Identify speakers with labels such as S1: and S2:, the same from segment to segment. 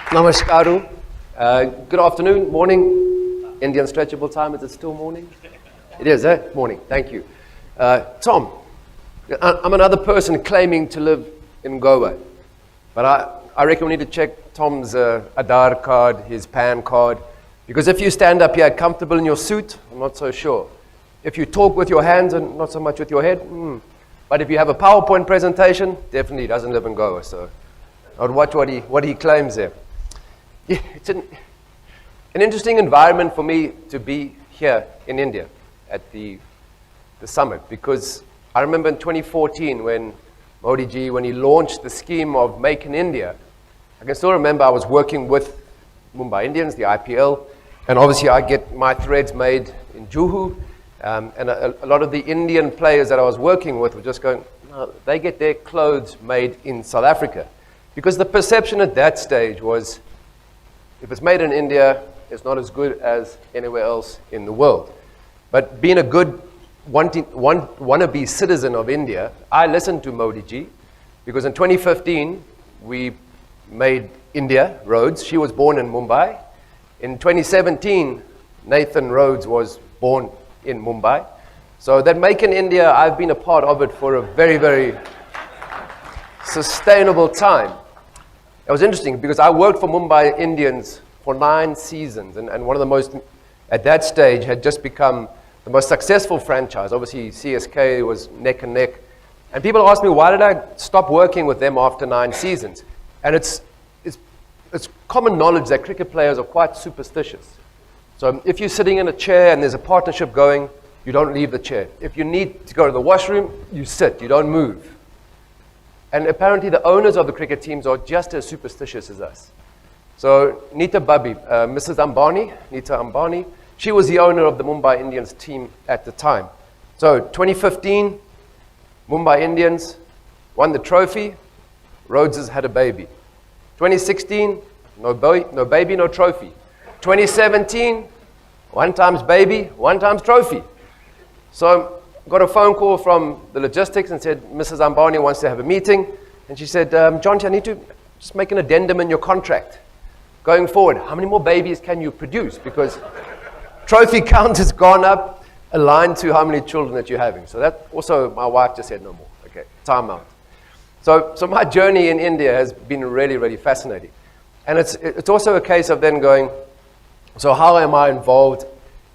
S1: Namaskaru. Good afternoon, morning, Indian stretchable time. Is it still morning? It is, eh? Morning, thank you. Tom, I'm another person claiming to live in Goa, but I reckon we need to check Tom's Aadhaar card, his PAN card, because if you stand up here comfortable in your suit, I'm not so sure. If you talk with your hands and not so much with your head, but if you have a PowerPoint presentation, definitely doesn't live in Goa, so I'd watch what he claims there. Yeah, it's an interesting environment for me to be here in India at the summit, because I remember in 2014 when Modi ji, when he launched the scheme of Make in India, I can still remember I was working with Mumbai Indians, the IPL, and obviously I get my threads made in Juhu, and a lot of the Indian players that I was working with were just going, no, they get their clothes made in South Africa. Because the perception at that stage was, if it's made in India, it's not as good as anywhere else in the world. But being a good wannabe citizen of India, I listened to Modi ji, because in 2015, we made India, Rhodes. She was born in Mumbai. In 2017, Nathan Rhodes was born in Mumbai. So that Make in India, I've been a part of it for a very, very sustainable time. It was interesting because I worked for Mumbai Indians for 9 seasons, and one of the most, at that stage, had just become the most successful franchise. Obviously, CSK was neck and neck. And people ask me, why did I stop working with them after 9 seasons? And it's common knowledge that cricket players are quite superstitious. So if you're sitting in a chair and there's a partnership going, you don't leave the chair. If you need to go to the washroom, you sit, you don't move. And apparently the owners of the cricket teams are just as superstitious as us. So Nita Babi, Mrs. Ambani, Nita Ambani, she was the owner of the Mumbai Indians team at the time. So 2015, Mumbai Indians won the trophy. Rhodes has had a baby. 2016, no baby, no trophy. 2017, 1 times baby, 1 times trophy. So got a phone call from the logistics and said, Mrs. Ambani wants to have a meeting. And she said, Jonty, I need to just make an addendum in your contract. Going forward, how many more babies can you produce? Because trophy count has gone up, aligned to how many children that you're having. So that also, my wife just said no more. Okay, time out. So my journey in India has been really, really fascinating. And it's also a case of then going, so how am I involved?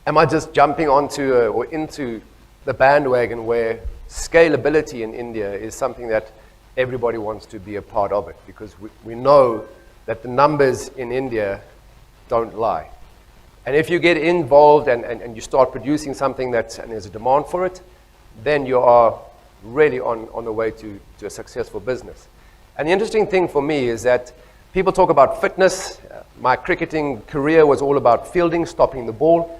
S1: Am I just jumping onto or into the bandwagon where scalability in India is something that everybody wants to be a part of it? Because we know that the numbers in India don't lie. And if you get involved and you start producing something and there's a demand for it, then you are really on the way to a successful business. And the interesting thing for me is that people talk about fitness. My cricketing career was all about fielding, stopping the ball.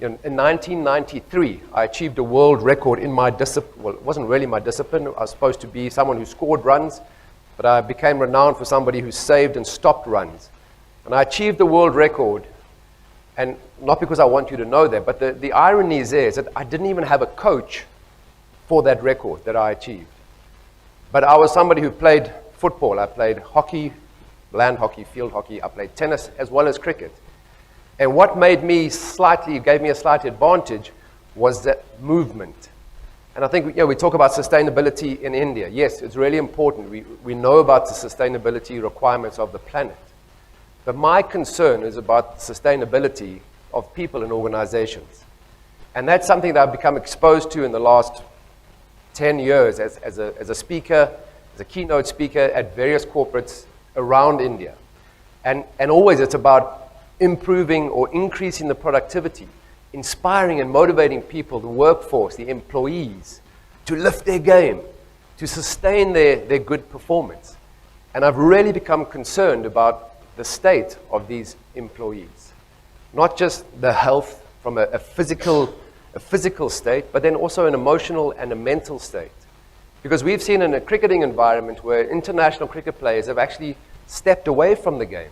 S1: In 1993, I achieved a world record in my discipline. Well, it wasn't really my discipline. I was supposed to be someone who scored runs, but I became renowned for somebody who saved and stopped runs. And I achieved the world record, and not because I want you to know that, but the irony is that I didn't even have a coach for that record that I achieved. But I was somebody who played football. I played hockey, land hockey, field hockey. I played tennis as well as cricket. And what gave me a slight advantage was that movement. And I think we talk about sustainability in India. Yes, it's really important. We know about the sustainability requirements of the planet. But my concern is about sustainability of people and organizations. And that's something that I've become exposed to in the last 10 years as a speaker, as a keynote speaker at various corporates around India. And always it's about improving or increasing the productivity, inspiring and motivating people, the workforce, the employees, to lift their game, to sustain their good performance. And I've really become concerned about the state of these employees. Not just the health from a physical state, but then also an emotional and a mental state. Because we've seen in a cricketing environment where international cricket players have actually stepped away from the game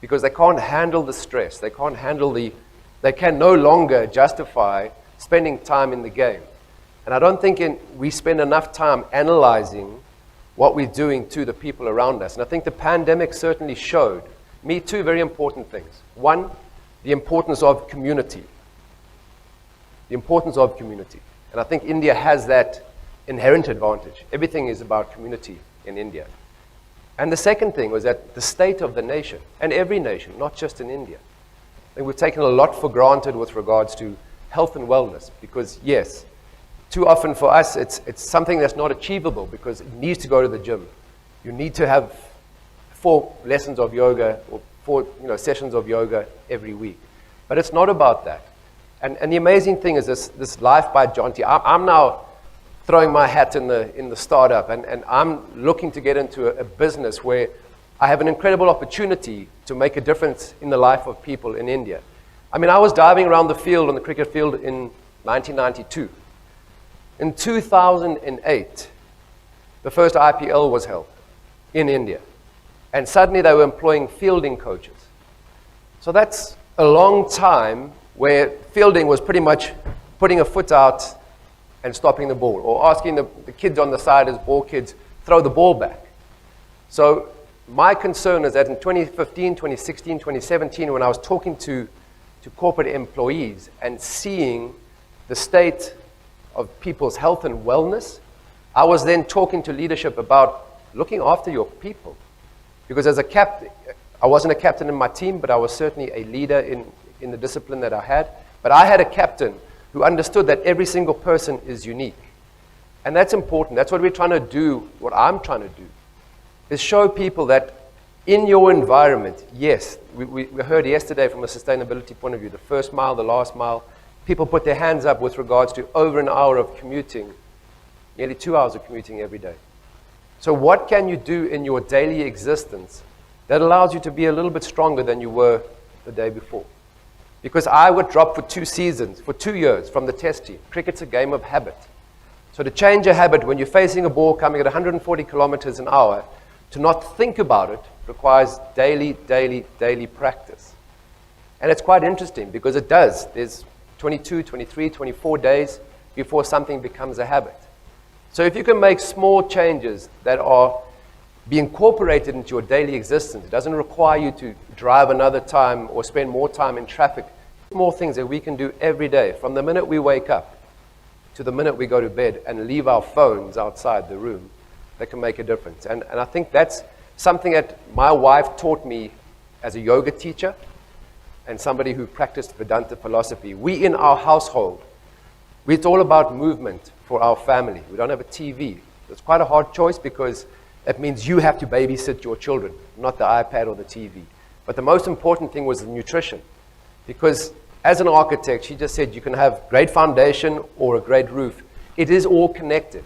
S1: because they can't handle the stress. They can no longer justify spending time in the game. And I don't think we spend enough time analyzing what we're doing to the people around us. And I think the pandemic certainly showed me two very important things. One, the importance of community. The importance of community. And I think India has that inherent advantage. Everything is about community in India. And the second thing was that the state of the nation, and every nation, not just in India, I think we've taken a lot for granted with regards to health and wellness, because yes, too often for us it's something that's not achievable because it needs to go to the gym. You need to have 4 lessons of yoga or 4 sessions of yoga every week. But it's not about that. And the amazing thing is this Lifebyjonty. I'm now throwing my hat in the startup, and I'm looking to get into a business where I have an incredible opportunity to make a difference in the life of people in India. I mean, I was diving around the field, on the cricket field, in 1992. In 2008, the first IPL was held in India. And suddenly they were employing fielding coaches. So that's a long time where fielding was pretty much putting a foot out and stopping the ball, or asking the kids on the side as ball kids, throw the ball back. So my concern is that in 2015, 2016, 2017, when I was talking to corporate employees and seeing the state of people's health and wellness, I was then talking to leadership about looking after your people. Because as a captain, I wasn't a captain in my team, but I was certainly a leader in the discipline that I had. But I had a captain who understood that every single person is unique. And that's important. That's what we're trying to do, what I'm trying to do, is show people that in your environment, yes, we heard yesterday from a sustainability point of view, the first mile, the last mile, people put their hands up with regards to over an hour of commuting, nearly 2 hours of commuting every day. So what can you do in your daily existence that allows you to be a little bit stronger than you were the day before? Because I would drop for 2 seasons, for 2 years from the test team. Cricket's a game of habit. So to change a habit when you're facing a ball coming at 140 kilometers an hour, to not think about it requires daily practice. And it's quite interesting because it does. There's 22, 23, 24 days before something becomes a habit. So if you can make small changes that are be incorporated into your daily existence, it doesn't require you to drive another time or spend more time in traffic. Small things that we can do every day, from the minute we wake up to the minute we go to bed and leave our phones outside the room, that can make a difference. And I think that's something that my wife taught me as a yoga teacher and somebody who practiced Vedanta philosophy. We in our household, it's all about movement for our family. We don't have a TV. It's quite a hard choice because it means you have to babysit your children, not the iPad or the TV. But the most important thing was the nutrition. Because as an architect, she just said you can have great foundation or a great roof. It is all connected.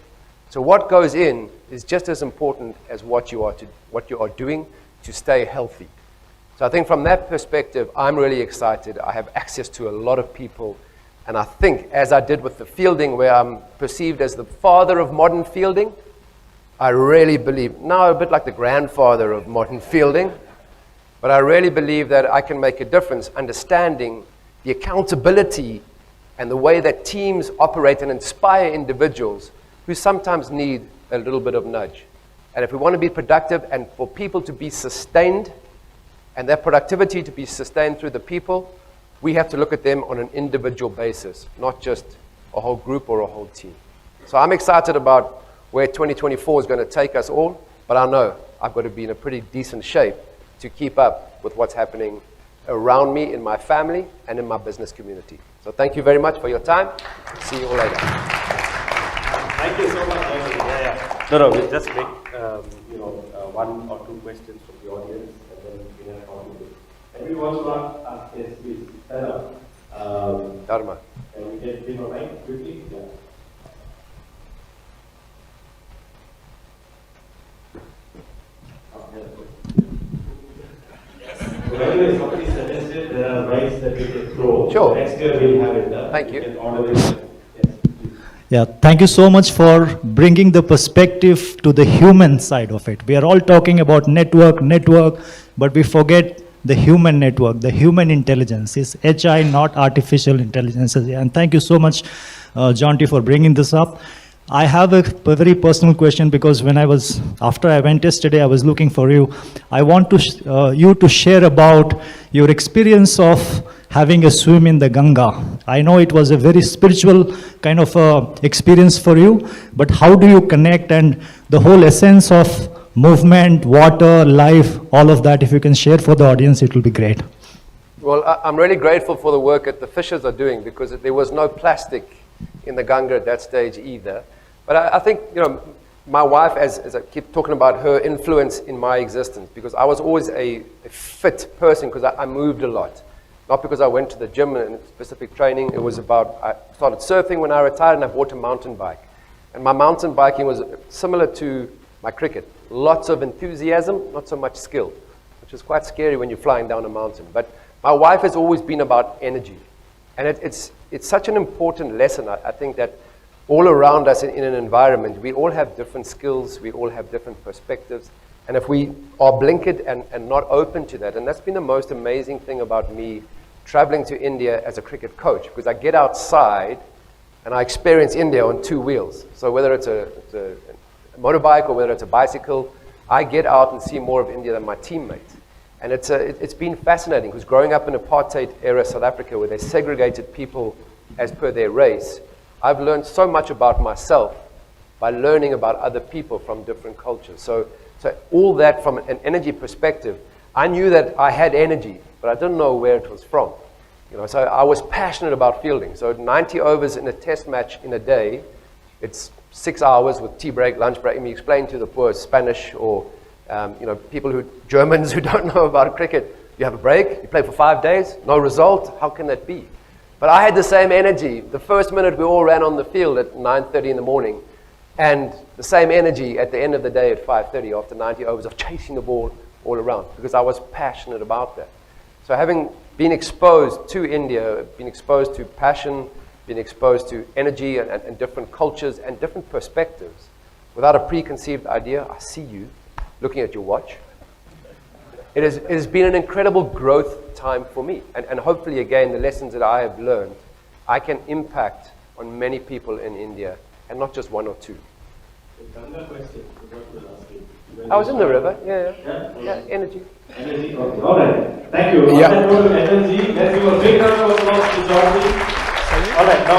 S1: So what goes in is just as important as what you are doing to stay healthy. So I think from that perspective, I'm really excited. I have access to a lot of people. And I think, as I did with the fielding, where I'm perceived as the father of modern fielding, I really believe, now a bit like the grandfather of modern fielding, but I really believe that I can make a difference understanding the accountability and the way that teams operate and inspire individuals who sometimes need a little bit of nudge. And if we want to be productive and for people to be sustained, and that productivity to be sustained through the people, we have to look at them on an individual basis, not just a whole group or a whole team. So I'm excited about where 2024 is going to take us all, but I know I've got to be in a pretty decent shape to keep up with what's happening around me, in my family, and in my business community. So thank you very much for your time. See you all later.
S2: Thank you so much. No, we'll just make one or two questions from the audience, and then we have audience. Everyone wants to ask, yes, please.
S1: Dharma.
S2: Can we get him a mic quickly? Yeah. So anyway, somebody suggested there are mics that we can throw.
S1: Sure.
S2: Next year we'll have it.
S1: Thank you.
S2: We can order it. Yes.
S3: Yeah, thank you so much for bringing the perspective to the human side of it. We are all talking about network, but we forget the human network, the human intelligence. It's HI, not artificial intelligence. And thank you so much, Jonty, for bringing this up. I have a very personal question because after I went yesterday, I was looking for you. I want you to share about your experience of having a swim in the Ganga. I know it was a very spiritual kind of experience for you, but how do you connect and the whole essence of movement, water, life, all of that, if you can share for the audience, it will be great.
S1: Well, I'm really grateful for the work that the fishers are doing because there was no plastic in the Ganga at that stage either. But I think, my wife, as I keep talking about her influence in my existence, because I was always a fit person because I moved a lot. Not because I went to the gym and specific training. It was about, I started surfing when I retired and I bought a mountain bike. And my mountain biking was similar to my cricket. Lots of enthusiasm, not so much skill, which is quite scary when you're flying down a mountain. But my wife has always been about energy. And it's such an important lesson, I think, that all around us in an environment, we all have different skills, we all have different perspectives. And if we are blinkered and not open to that, and that's been the most amazing thing about me traveling to India as a cricket coach, because I get outside and I experience India on two wheels. So whether it's a motorbike or whether it's a bicycle, I get out and see more of India than my teammates. And it's been fascinating because growing up in apartheid era South Africa where they segregated people as per their race, I've learned so much about myself by learning about other people from different cultures. So all that from an energy perspective, I knew that I had energy, but I didn't know where it was from. So I was passionate about fielding. So 90 overs in a test match in a day, it's 6 hours with tea break, lunch break. I mean, explain to the poor Spanish or Germans who don't know about cricket. You have a break, you play for 5 days, no result. How can that be? But I had the same energy. The first minute we all ran on the field at 9:30 in the morning, and the same energy at the end of the day at 5:30 after 90 overs of chasing the ball all around because I was passionate about that. So having been exposed to India, been exposed to passion, been exposed to energy and different cultures and different perspectives, without a preconceived idea, I see you looking at your watch. It has been an incredible growth time for me. And hopefully, again, the lessons that I have learned, I can impact on many people in India, and not just one or two. I was in the river, yeah, energy.
S2: Energy, okay, all right. Thank you.
S1: Yeah.
S2: Energy. Let's give a big round of applause to Jonty. All right, now